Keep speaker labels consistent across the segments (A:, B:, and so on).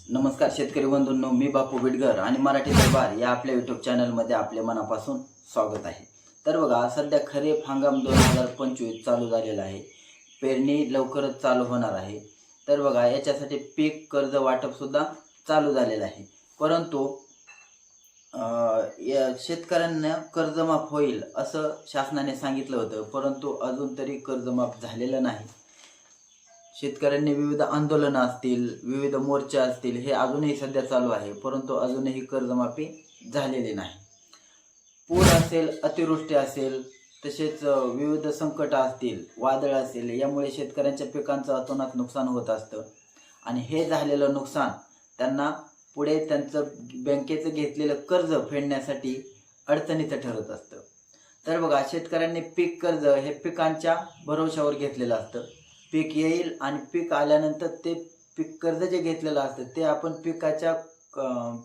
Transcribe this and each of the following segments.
A: नमस्कार शेतकरी बंधूंनो, मी बापू बिडगर आणि मराठी दरबार या आपल्या यूट्यूब चॅनलमध्ये आपले मनापासून स्वागत आहे। तर बघा, सध्या खरीप हंगाम 2025 चालू झालेला आहे। पेरणी लवकरच चालू होणार आहे। तर बघा, याच्यासाठी पीक कर्ज वाटप सुद्धा चालू झालेलं आहे। परंतु या शेतकऱ्यांना कर्जमाफ होईल असं शासनाने सांगितलं होतं, परंतु अजून तरी कर्जमाफ झालेलं नाही। शेतकऱ्यांनी विविध आंदोलनं असतील, विविध मोर्चे असतील, हे अजूनही सध्या चालू आहे, परंतु अजूनही कर्जमाफी झालेली नाही। पूर असेल, अतिवृष्टी असेल, तसेच विविध संकट असतील, वादळ असेल, यामुळे शेतकऱ्यांच्या पिकांचं अतोनात नुकसान होत असतं आणि हे झालेलं नुकसान त्यांना पुढे त्यांचं बँकेचं घेतलेलं कर्ज फेडण्यासाठी अडचणीचं ठरत असतं। तर बघा, शेतकऱ्यांनी पीक कर्ज हे पिकांच्या भरोशावर घेतलेलं असतं। पीक येईल आणि पीक आल्यानंतर ते पीक कर्ज जे घेतलेलं असतं ते आपण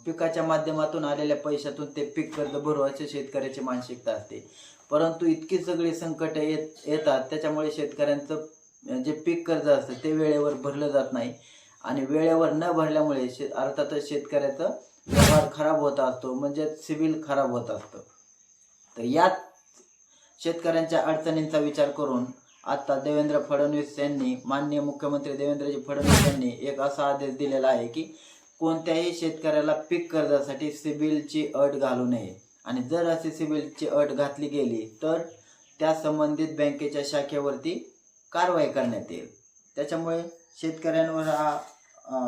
A: पिकाच्या माध्यमातून आलेल्या पैशातून ते पीक कर्ज भरू अशी शेतकऱ्याची मानसिकता असते। परंतु इतकी सगळी संकट येतात, त्याच्यामुळे शेतकऱ्यांचं जे पीक कर्ज असतं ते वेळेवर भरलं जात नाही आणि वेळेवर न भरल्यामुळे अर्थातच शेतकऱ्याचं व्यवहार खराब होत असतो, म्हणजे सिबिल खराब होत असतं। तर यात शेतकऱ्यांच्या अडचणींचा विचार करून आता देवेंद्र फडणवीस यांनी, माननीय मुख्यमंत्री देवेंद्रजी फडणवीस यांनी एक असा आदेश दिलेला आहे की कोणत्याही शेतकऱ्याला पीक कर्जासाठी सिबिलची अट घालू नये आणि जर अशी सिबिलची अट घातली गेली तर त्या संबंधित बँकेच्या शाखेवरती कारवाई करण्यात येईल। त्याच्यामुळे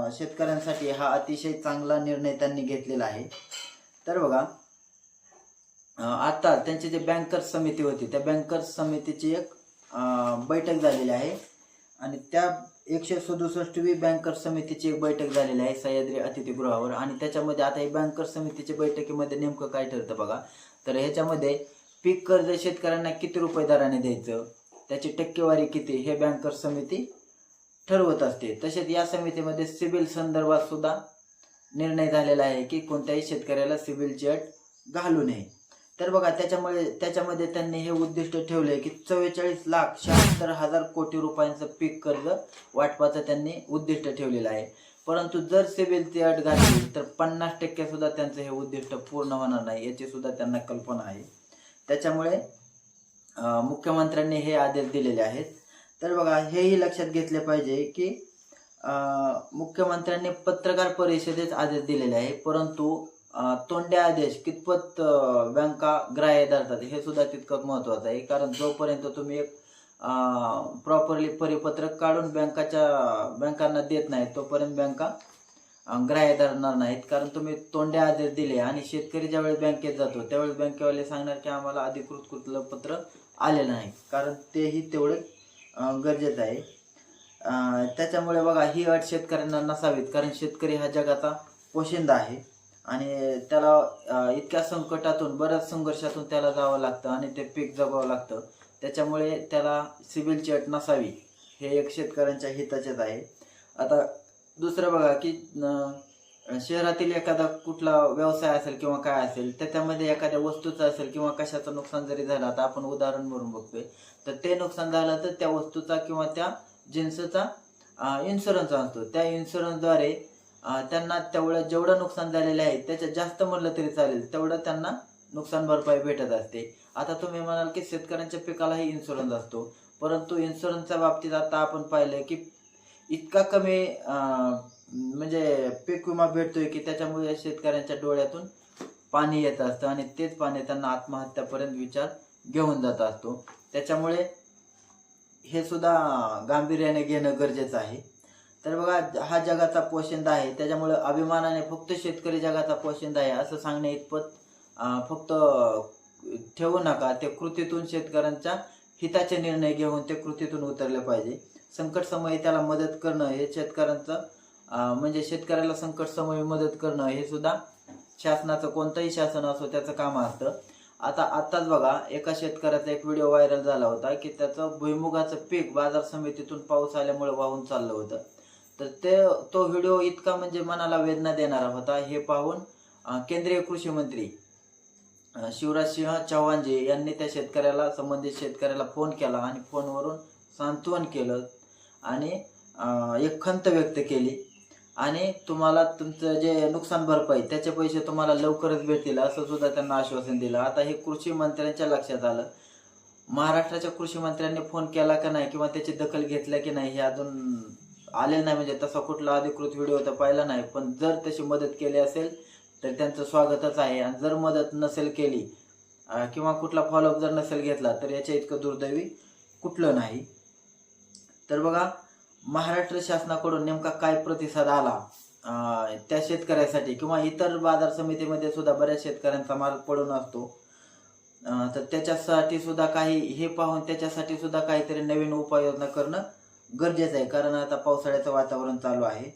A: शेतकऱ्यांसाठी हा अतिशय चांगला निर्णय त्यांनी घेतलेला आहे। तर बघा, आता त्यांची जी बँकर्स समिती होती त्या बँकर्स समितीची एक बैठक झालेली आहे आणि त्या 167वी बँकर्स समितीची एक बैठक झालेली आहे सह्याद्री अतिथीगृहावर। आणि त्याच्यामध्ये आता ही बँकर्स समितीच्या बैठकीमध्ये नेमकं काय ठरतं बघा, तर ह्याच्यामध्ये पीक कर्ज शेतकऱ्यांना किती रुपये दराने द्यायचं, त्याची टक्केवारी किती, हे बँकर्स समिती ठरवत असते। तसेच या समितीमध्ये सिबिल संदर्भात सुद्धा निर्णय झालेला आहे की कोणत्याही शेतकऱ्याला सिबिलची अट घालू नये। तर बघा, त्याच्यामध्ये त्यांनी हे उद्दिष्ट ठेवले की 44,76,000 कोटी रुपयांचं पीक कर्ज वाटपाचं त्यांनी उद्दिष्ट ठेवलेलं आहे। परंतु जर सिबिलची अट घातली तर 50% सुद्धा त्यांचं हे उद्दिष्ट पूर्ण होणार नाही, याची सुद्धा त्यांना कल्पना आहे। त्याच्यामुळे मुख्यमंत्र्यांनी हे आदेश दिलेले आहेत। तर बघा, हेही लक्षात घेतले पाहिजे की मुख्यमंत्र्यांनी पत्रकार परिषदेत आदेश दिलेले आहे, परंतु तोंड्या आदेश कितपत बँका ग्राह्य धरतात हे सुद्धा तितकंच महत्त्वाचं आहे। कारण जोपर्यंत तुम्ही एक प्रॉपरली परिपत्रक काढून बँकांना देत नाही तोपर्यंत बँका ग्राह्य धरणार नाहीत। कारण तुम्ही तोंड्या आदेश दिले आणि शेतकरी ज्यावेळेस बँकेत जातो त्यावेळेस बँकेवाले सांगणार की आम्हाला अधिकृत कुठलं पत्र आलेलं नाही, कारण तेही तेवढे गरजेचं आहे। त्याच्यामुळे बघा, ही अट शेतकऱ्यांना नसावीत, कारण शेतकरी हा जगाचा पोशिंदा आहे आणि त्याला इतक्या संकटातून, बऱ्याच संघर्षातून त्याला जावं लागतं आणि ते पीक जगावं लागतं। त्याच्यामुळे त्याला सिबिलची अट नसावी, हे एक शेतकऱ्यांच्या हिताचेच आहे। आता दुसरं बघा की शहरातील एखादा कुठला व्यवसाय असेल किंवा काय असेल, त्याच्यामध्ये एखाद्या वस्तूचं असेल किंवा कशाचं नुकसान जरी झालं, आता आपण उदाहरण म्हणून बघतोय, तर ते नुकसान झालं तर त्या वस्तूचा किंवा त्या जिन्सचा इन्शुरन्स असतो। त्या इन्शुरन्सद्वारे त्यांना जेवढं नुकसान झालेलं आहे त्याच्यात जास्त म्हणलं तरी चालेल तेवढं त्यांना नुकसान भरपाई भेटत असते। आता तुम्ही म्हणाल की शेतकऱ्यांच्या पिकालाही इन्शुरन्स असतो, परंतु इन्शुरन्सच्या बाबतीत आता आपण पाहिलं की इतका कमी म्हणजे पीक विमा भेटतोय की त्याच्यामुळे शेतकऱ्यांच्या डोळ्यातून पाणी येत असतं आणि तेच पाणी त्यांना आत्महत्यापर्यंत विचार घेऊन जात असतो। त्याच्यामुळे हे सुद्धा गांभीर्याने घेणं गरजेचं आहे। तर बघा, हा जगाचा पोशिंदा आहे, त्याच्यामुळे अभिमानाने फक्त शेतकरी जगाचा पोशिंदा आहे असं सांगणे इतपत फक्त ठेवू नका। ते कृतीतून शेतकऱ्यांच्या हिताचे निर्णय घेऊन ते कृतीतून उतरले पाहिजे। संकट समयी त्याला मदत करणं हे शेतकऱ्यांचं म्हणजे शेतकऱ्याला संकट समयी मदत करणं हे सुद्धा शासनाचं, कोणतंही शासन असो, त्याचं काम असतं। आताच बघा, एका शेतकऱ्याचा एक व्हिडिओ व्हायरल झाला होता की त्याचं भुईमुगाचं पीक बाजार समितीतून पाऊस आल्यामुळे वाहून चाललं होतं। तर तो व्हिडिओ इतका म्हणजे मनाला वेदना देणारा होता। हे पाहून केंद्रीय कृषी मंत्री शिवराजसिंह चौहानजी यांनी त्या संबंधित शेतकऱ्याला फोन केला आणि फोनवरून सांत्वन केलं आणि एक खंत व्यक्त केली आणि तुम्हाला तुमचं जे नुकसान भरपाई त्याचे पैसे तुम्हाला लवकरच भेटतील असं सुद्धा त्यांना आश्वासन दिलं. आता हे कृषी मंत्र्यांच्या लक्षात आलं. महाराष्ट्राच्या कृषी मंत्र्यांनी फोन केला का नाही किंवा त्याची दखल घेतल्या की नाही हे अजून आले नाही. म्हणजे तसा कुठला अधिकृत व्हिडिओ तर पाहिला नाही. पण जर तशी मदत केली असेल तर त्यांचं स्वागतच आहे. आणि जर मदत नसेल केली किंवा कुठला फॉलोअप जर नसेल घेतला तर याच्या इतकं दुर्दैवी कुठलं नाही. तर बघा महाराष्ट्र शासनाकडून नेमका काय प्रतिसाद आला त्या शेतकऱ्यासाठी किंवा इतर बाजार समितीमध्ये सुद्धा बऱ्याच शेतकऱ्यांचा माल पडून असतो. तर त्याच्यासाठी सुद्धा काही हे पाहून त्याच्यासाठी सुद्धा काहीतरी नवीन उपाययोजना करणं गरजेचं आहे. कारण आता पावसाळ्याचं वातावरण चालू आहे.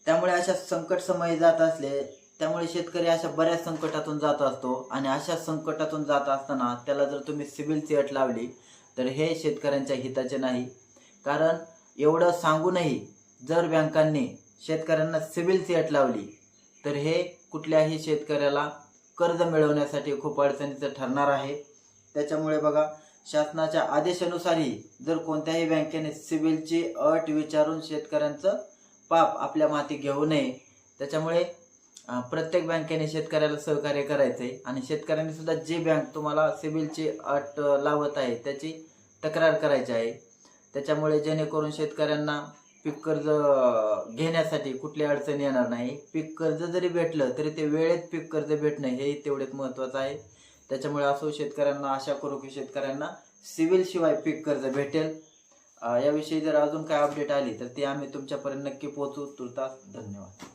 A: त्यामुळे अशा संकट समयी जात असले त्यामुळे शेतकरी अशा बऱ्याच संकटातून जात असतो. आणि अशा संकटातून जात असताना त्याला जर तुम्ही सिबिलची अट लावली तर हे शेतकऱ्यांच्या हिताचे नाही. कारण एवढं सांगूनही जर बँकांनी शेतकऱ्यांना सिबिलची अट लावली तर हे कुठल्याही शेतकऱ्याला कर्ज मिळवण्यासाठी खूप अडचणीचं ठरणार आहे. त्याच्यामुळे बघा शासनाच्या आदेशानुसारही जर कोणत्याही बँकेने सिबिलची अट विचारून शेतकऱ्यांचं पाप आपल्या माथी घेऊ नये. त्याच्यामुळे प्रत्येक बँकेने शेतकऱ्याला सहकार्य करायचं आहे. आणि शेतकऱ्यांनी सुद्धा जी बँक तुम्हाला सिबिलची अट लावत आहे त्याची तक्रार करायची आहे. त्याच्यामुळे जेणेकरून शेतकऱ्यांना पीक कर्ज घेण्यासाठी कुठली अडचण येणार नाही. पीक कर्ज जरी भेटलं तरी ते वेळेत पीक कर्ज भेटणं हे तेवढेच महत्त्वाचं आहे. त्याच्यामुळे असो शेतकऱ्यांना आशा करू की शेतकऱ्यांना सिबिल शिवाय पीक कर्ज भेटेल. याविषयी जर अजून काय अपडेट आली तर ती आम्ही तुमच्यापर्यंत नक्की पोहोचू. तुर्तास धन्यवाद.